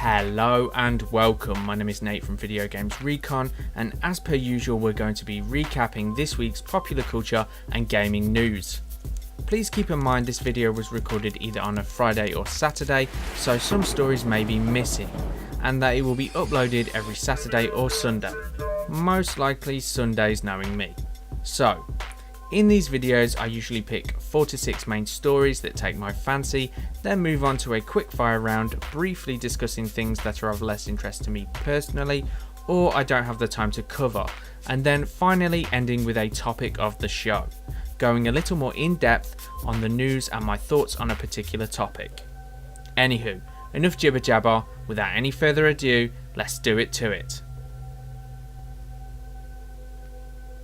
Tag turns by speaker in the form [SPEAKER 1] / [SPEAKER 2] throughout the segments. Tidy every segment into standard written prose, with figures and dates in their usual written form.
[SPEAKER 1] Hello and welcome, my name is Nate from Video Games Recon, and as per usual we're going to be recapping this week's popular culture and gaming news. Please keep in mind this video was recorded either on a Friday or Saturday, so some stories may be missing, and that it will be uploaded every Saturday or Sunday, most likely Sundays knowing me. So, in these videos I usually pick 4 to 6 main stories that take my fancy, then move on to a quick fire round, briefly discussing things that are of less interest to me personally or I don't have the time to cover, and then finally ending with a topic of the show, going a little more in depth on the news and my thoughts on a particular topic. Anywho, enough jibber jabber, without any further ado, let's do it to it.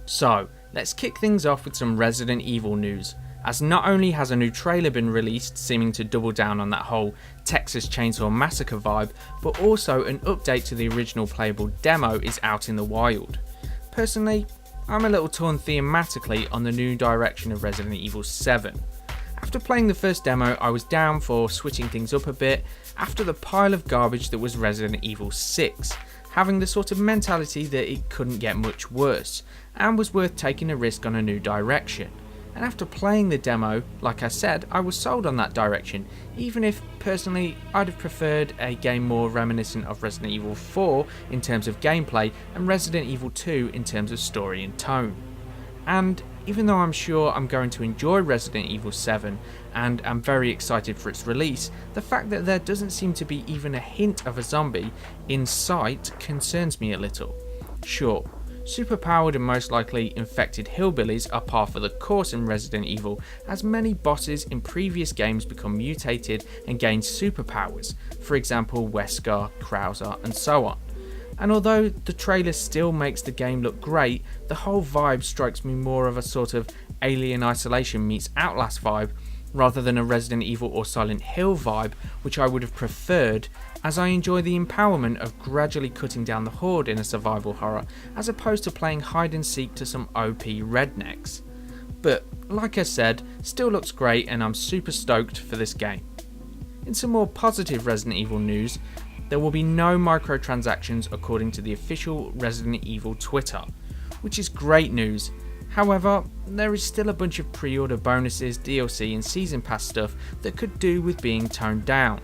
[SPEAKER 1] So, let's kick things off with some Resident Evil news, as not only has a new trailer been released seeming to double down on that whole Texas Chainsaw Massacre vibe, but also an update to the original playable demo is out in the wild. Personally, I'm a little torn thematically on the new direction of Resident Evil 7. After playing the first demo, I was down for switching things up a bit after the pile of garbage that was Resident Evil 6, having the sort of mentality that it couldn't get much worse, and was worth taking a risk on a new direction. And after playing the demo, like I said, I was sold on that direction, even if personally I'd have preferred a game more reminiscent of Resident Evil 4 in terms of gameplay and Resident Evil 2 in terms of story and tone. And even though I'm sure I'm going to enjoy Resident Evil 7 and am very excited for its release, the fact that there doesn't seem to be even a hint of a zombie in sight concerns me a little. Sure, superpowered and most likely infected hillbillies are par for the course in Resident Evil, as many bosses in previous games become mutated and gain superpowers, for example Wesker, Krauser and so on. And although the trailer still makes the game look great, the whole vibe strikes me more of a sort of Alien Isolation meets Outlast vibe, rather than a Resident Evil or Silent Hill vibe, which I would have preferred, as I enjoy the empowerment of gradually cutting down the horde in a survival horror, as opposed to playing hide and seek to some OP rednecks. But, like I said, still looks great and I'm super stoked for this game. In some more positive Resident Evil news, there will be no microtransactions according to the official Resident Evil Twitter, which is great news. However, there is still a bunch of pre-order bonuses, DLC and season pass stuff that could do with being toned down.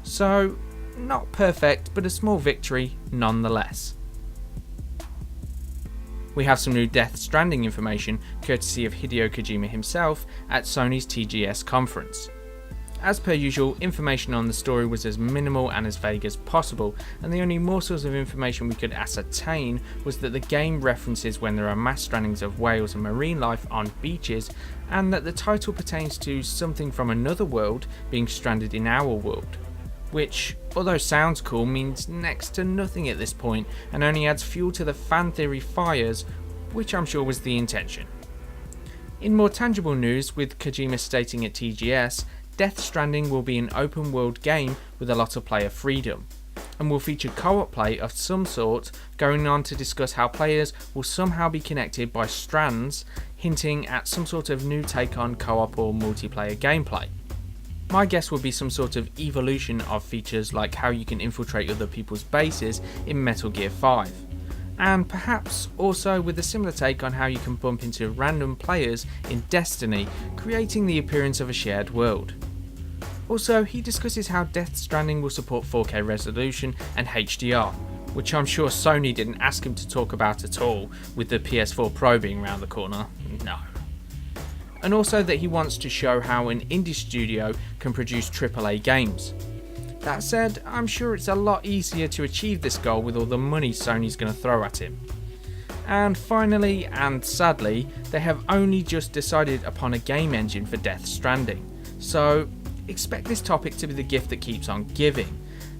[SPEAKER 1] So, not perfect, but a small victory nonetheless. We have some new Death Stranding information, courtesy of Hideo Kojima himself, at Sony's TGS conference. As per usual, information on the story was as minimal and as vague as possible, and the only morsels of information we could ascertain was that the game references when there are mass strandings of whales and marine life on beaches, and that the title pertains to something from another world being stranded in our world. Which, although sounds cool, means next to nothing at this point, and only adds fuel to the fan theory fires, which I'm sure was the intention. In more tangible news, with Kojima stating at TGS, Death Stranding will be an open world game with a lot of player freedom, and will feature co-op play of some sort, going on to discuss how players will somehow be connected by strands, hinting at some sort of new take on co-op or multiplayer gameplay. My guess would be some sort of evolution of features like how you can infiltrate other people's bases in Metal Gear 5. And perhaps also with a similar take on how you can bump into random players in Destiny, creating the appearance of a shared world. Also, he discusses how Death Stranding will support 4K resolution and HDR, which I'm sure Sony didn't ask him to talk about at all, with the PS4 Pro being around the corner. No. And also that he wants to show how an indie studio can produce AAA games. That said, I'm sure it's a lot easier to achieve this goal with all the money Sony's going to throw at him. And finally, and sadly, they have only just decided upon a game engine for Death Stranding. So, expect this topic to be the gift that keeps on giving,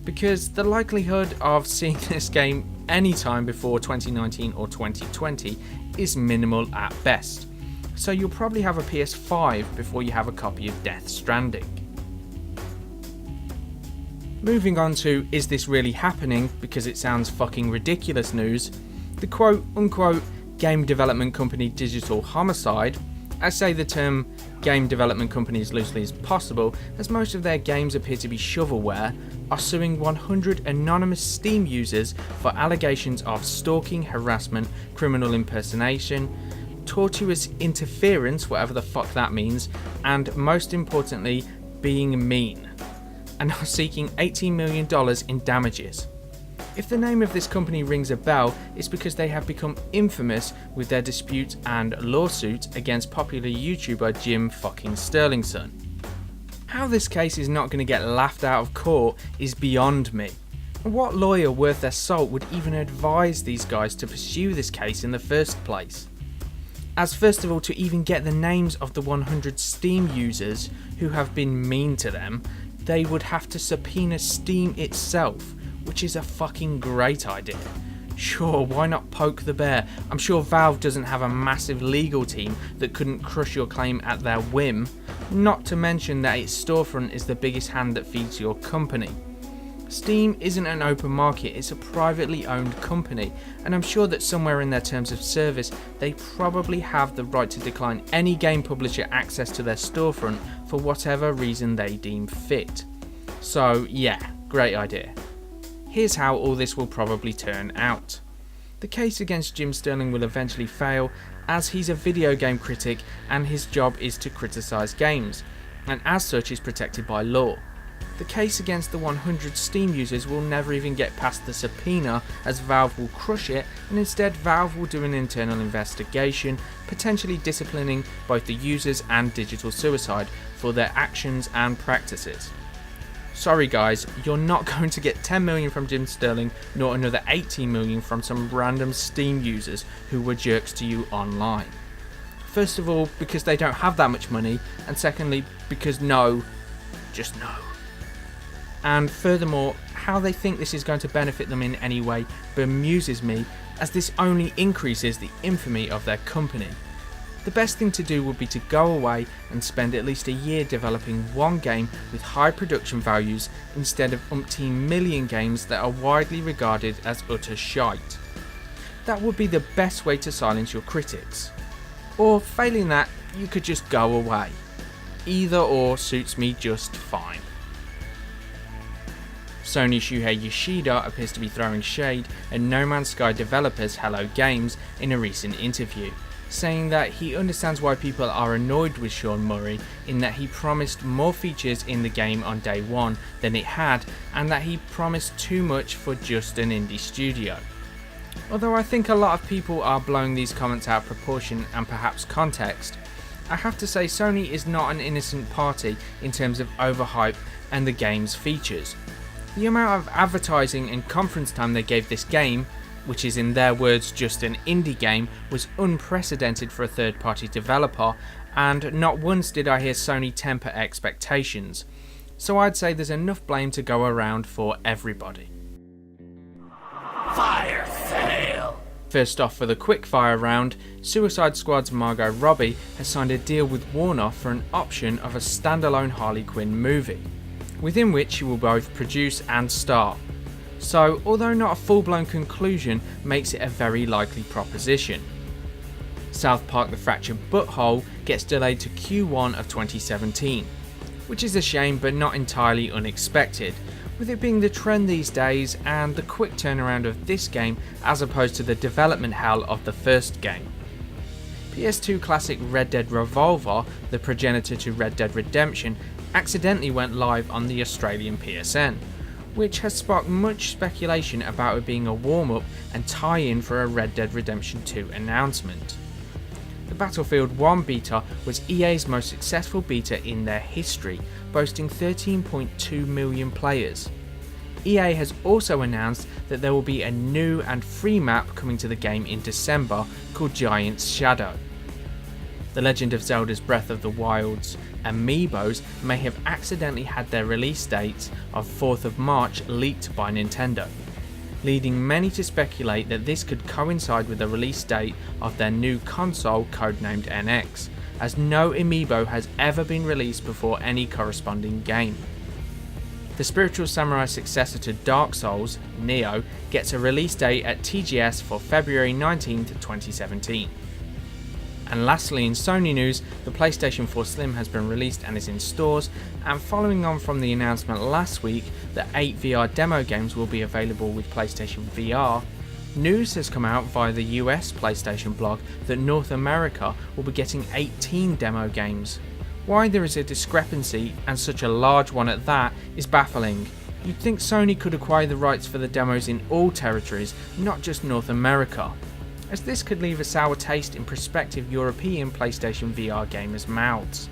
[SPEAKER 1] because the likelihood of seeing this game anytime before 2019 or 2020 is minimal at best. So you'll probably have a PS5 before you have a copy of Death Stranding. Moving on to is this really happening, because it sounds fucking ridiculous news, the quote unquote game development company Digital Homicide I say the term game development company as loosely as possible, as most of their games appear to be shovelware, are suing 100 anonymous Steam users for allegations of stalking, harassment, criminal impersonation, tortuous interference, whatever the fuck that means, and most importantly, being mean, and are seeking $18 million in damages. If the name of this company rings a bell, it's because they have become infamous with their dispute and lawsuit against popular YouTuber Jim fucking Sterlingson. How this case is not going to get laughed out of court is beyond me. What lawyer worth their salt would even advise these guys to pursue this case in the first place? As first of all, to even get the names of the 100 Steam users who have been mean to them, they would have to subpoena Steam itself, which is a fucking great idea. Sure, why not poke the bear? I'm sure Valve doesn't have a massive legal team that couldn't crush your claim at their whim, not to mention that its storefront is the biggest hand that feeds your company. Steam isn't an open market, it's a privately owned company, and I'm sure that somewhere in their terms of service they probably have the right to decline any game publisher access to their storefront for whatever reason they deem fit. So yeah, great idea. Here's how all this will probably turn out. The case against Jim Sterling will eventually fail, as he's a video game critic and his job is to criticise games, and as such is protected by law. The case against the 100 Steam users will never even get past the subpoena, as Valve will crush it, and instead Valve will do an internal investigation, potentially disciplining both the users and Digital Suicide for their actions and practices. Sorry guys, you're not going to get 10 million from Jim Sterling, nor another 18 million from some random Steam users who were jerks to you online. First of all, because they don't have that much money, and secondly, because no, just no. And furthermore, how they think this is going to benefit them in any way bemuses me, as this only increases the infamy of their company. The best thing to do would be to go away and spend at least a year developing one game with high production values instead of umpteen million games that are widely regarded as utter shite. That would be the best way to silence your critics. Or failing that, you could just go away. Either or suits me just fine. Sony Shuhei Yoshida appears to be throwing shade at No Man's Sky developers Hello Games in a recent interview, saying that he understands why people are annoyed with Sean Murray in that he promised more features in the game on day one than it had, and that he promised too much for just an indie studio. Although I think a lot of people are blowing these comments out of proportion and perhaps context, I have to say Sony is not an innocent party in terms of overhype and the game's features. The amount of advertising and conference time they gave this game, which is in their words just an indie game, was unprecedented for a third-party developer, and not once did I hear Sony temper expectations. So I'd say there's enough blame to go around for everybody.
[SPEAKER 2] Fire sale!
[SPEAKER 1] First off, for the quickfire round, Suicide Squad's Margot Robbie has signed a deal with Warner for an option of a standalone Harley Quinn movie, within which she will both produce and star. So, although not a full-blown conclusion, makes it a very likely proposition. South Park The Fractured Butthole gets delayed to Q1 of 2017, which is a shame but not entirely unexpected, with it being the trend these days and the quick turnaround of this game as opposed to the development hell of the first game. PS2 classic Red Dead Revolver, the progenitor to Red Dead Redemption, accidentally went live on the Australian PSN, which has sparked much speculation about it being a warm-up and tie-in for a Red Dead Redemption 2 announcement. The Battlefield 1 beta was EA's most successful beta in their history, boasting 13.2 million players. EA has also announced that there will be a new and free map coming to the game in December called Giant's Shadow. The Legend of Zelda's Breath of the Wild's amiibos may have accidentally had their release dates of 4th of March leaked by Nintendo, leading many to speculate that this could coincide with the release date of their new console codenamed NX, as no amiibo has ever been released before any corresponding game. The spiritual samurai successor to Dark Souls, Neo, gets a release date at TGS for February 19th, 2017. And lastly, in Sony news, the PlayStation 4 Slim has been released and is in stores, and following on from the announcement last week that 8 VR demo games will be available with PlayStation VR, news has come out via the US PlayStation blog that North America will be getting 18 demo games. Why there is a discrepancy, and such a large one at that, is baffling. You'd think Sony could acquire the rights for the demos in all territories, not just North America, as this could leave a sour taste in prospective European PlayStation VR gamers' mouths.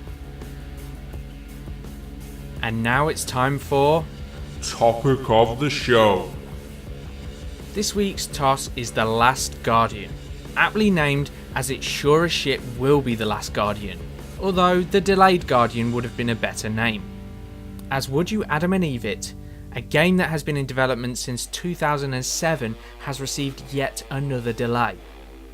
[SPEAKER 1] And now it's time for
[SPEAKER 2] Topic of the show.
[SPEAKER 1] This week's toss is The Last Guardian, aptly named as it sure as shit will be The Last Guardian, although the delayed Guardian would have been a better name. As Would You Adam and Eve It, a game that has been in development since 2007 has received yet another delay.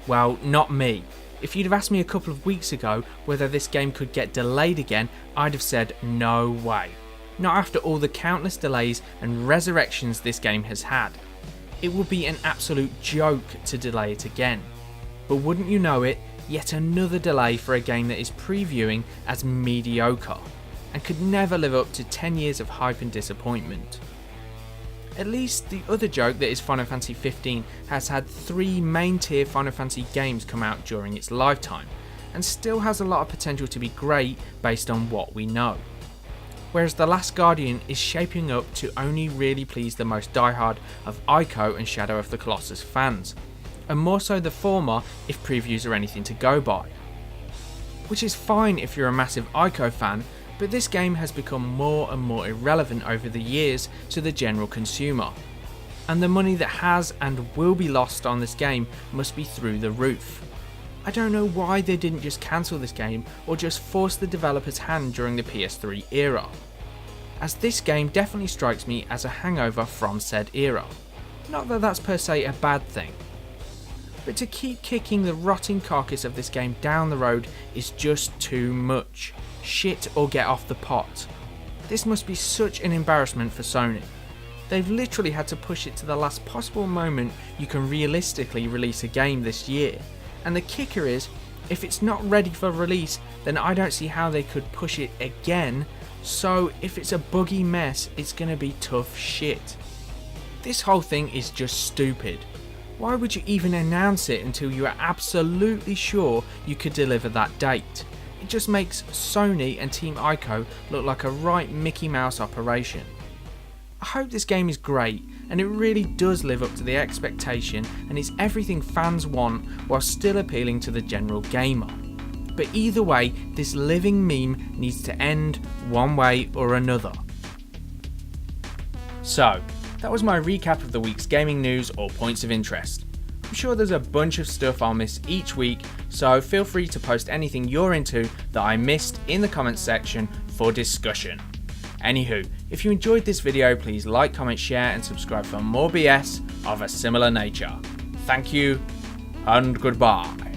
[SPEAKER 1] Well, not me. If you'd have asked me a couple of weeks ago whether this game could get delayed again, I'd have said no way. Not after all the countless delays and resurrections this game has had. It would be an absolute joke to delay it again. But wouldn't you know it, yet another delay for a game that is previewing as mediocre, and could never live up to 10 years of hype and disappointment. At least the other joke that is Final Fantasy 15 has had 3 main tier Final Fantasy games come out during its lifetime, and still has a lot of potential to be great based on what we know. Whereas The Last Guardian is shaping up to only really please the most diehard of Ico and Shadow of the Colossus fans, and more so the former if previews are anything to go by. Which is fine if you're a massive Ico fan, but this game has become more and more irrelevant over the years to the general consumer, and the money that has and will be lost on this game must be through the roof. I don't know why they didn't just cancel this game or just force the developer's hand during the PS3 era, as this game definitely strikes me as a hangover from said era. Not that that's per se a bad thing, but to keep kicking the rotting carcass of this game down the road is just too much. Shit or get off the pot. This must be such an embarrassment for Sony. They've literally had to push it to the last possible moment you can realistically release a game this year, and the kicker is, if it's not ready for release, then I don't see how they could push it again, so if it's a buggy mess, it's gonna be tough shit. This whole thing is just stupid. Why would you even announce it until you are absolutely sure you could deliver that date? It just makes Sony and Team Ico look like a right Mickey Mouse operation. I hope this game is great, and it really does live up to the expectation and is everything fans want while still appealing to the general gamer. But either way, this living meme needs to end one way or another. So, that was my recap of the week's gaming news or points of interest. I'm sure there's a bunch of stuff I'll miss each week, so feel free to post anything you're into that I missed in the comments section for discussion. Anywho, if you enjoyed this video, please like, comment, share and subscribe for more BS of a similar nature. Thank you and goodbye.